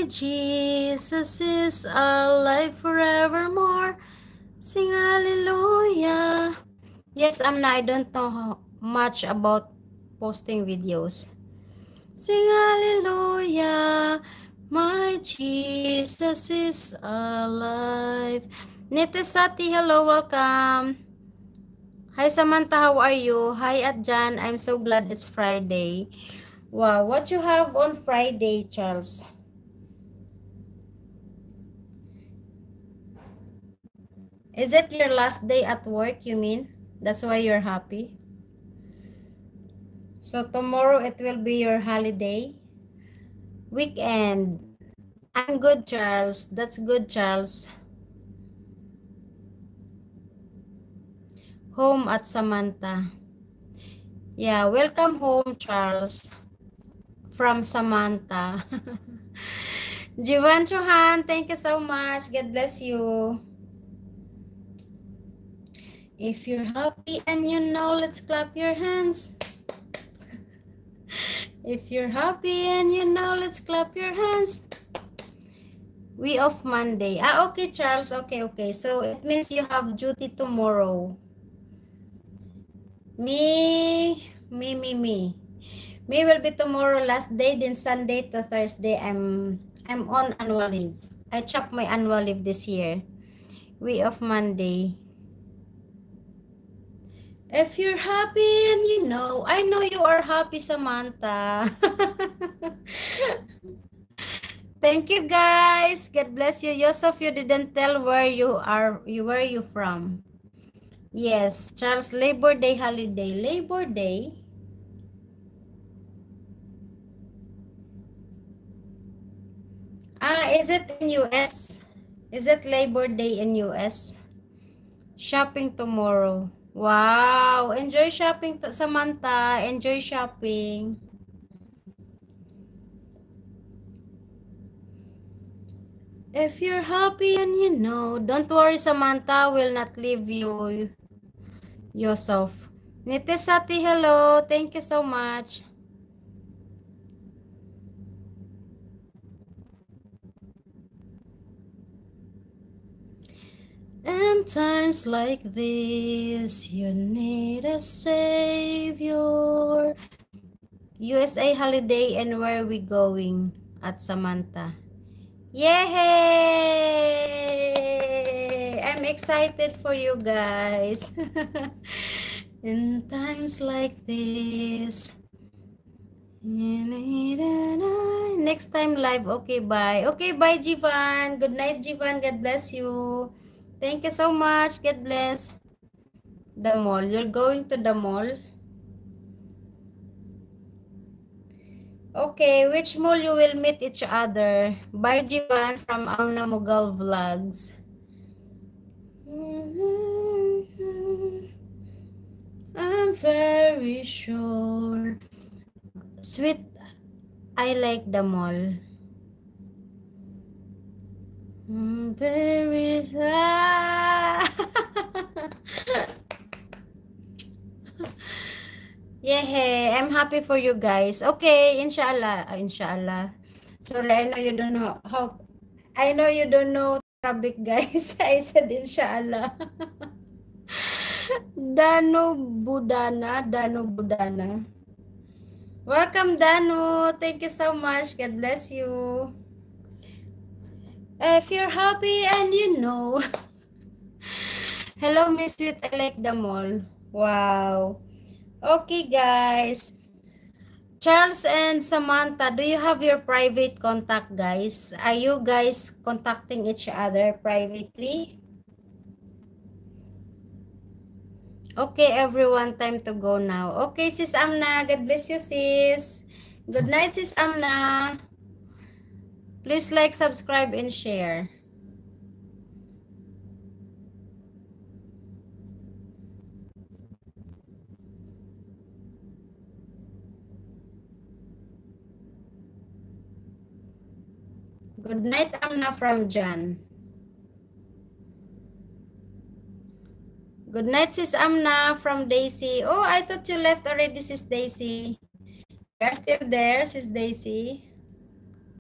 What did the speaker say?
My Jesus is alive forevermore. Sing hallelujah. Yes, I don't know much about posting videos. Sing hallelujah. My Jesus is alive. Nitesati, hello, welcome. Hi Samantha, how are you? Hi Adjan, I'm so glad it's Friday. Wow, what you have on Friday, Charles? Is it your last day at work, you mean? That's why you're happy? So tomorrow it will be your holiday? Weekend. I'm good, Charles. That's good, Charles. Home at Samantha. Yeah, welcome home, Charles. From Samantha. Jivan Chuhan, thank you so much. God bless you. If you're happy and you know, let's clap your hands. If you're happy and you know, let's clap your hands. We off Monday. Ah, okay, Charles. Okay. So it means you have duty tomorrow. Me will be tomorrow last day, then Sunday to Thursday I'm on annual leave. I chopped my annual leave this year. We off Monday. If you're happy and you know, I know you are happy, Samantha. Thank you guys. God bless you. Yosef, you didn't tell where you are, where you from. Yes, Charles, Labor Day holiday. Labor Day. Ah, is it in US? Is it Labor Day in US? Shopping tomorrow. Wow, enjoy shopping, Samantha. Enjoy shopping. If you're happy and you know, don't worry, Samantha will not leave you, Yosef. Nitesati, hello. Thank you so much. In times like this, you need a savior. USA holiday, and where are we going? At Samantha. Yay! I'm excited for you guys. In times like this, you need next time live. Okay, bye. Okay, bye, Jivan. Good night, Jivan. God bless you. Thank you so much. God bless. The mall. You're going to the mall? Okay, which mall you will meet each other? Bye, Jivan from Amna Mughal Vlogs. I'm very sure. Sweet, I like the mall. Very yeah, I'm happy for you guys. Okay, inshallah. Inshallah. Sorry, I know you don't know how. I know you don't know Arabic, guys. I said inshallah. Danu Budana. Welcome, Danu. Thank you so much. God bless you. If you're happy and you know. Hello, Miss Sweet. I like the mall. Wow. Okay, guys. Charles and Samantha, do you have your private contact, guys? Are you guys contacting each other privately? Okay, everyone, time to go now. Okay, Sis Amna, God bless you, sis. Good night, Sis Amna. Please like, subscribe, and share. Good night, Amna from Jan. Good night, Sis Amna from Daisy. Oh, I thought you left already, Sis Daisy. You're still there, Sis Daisy.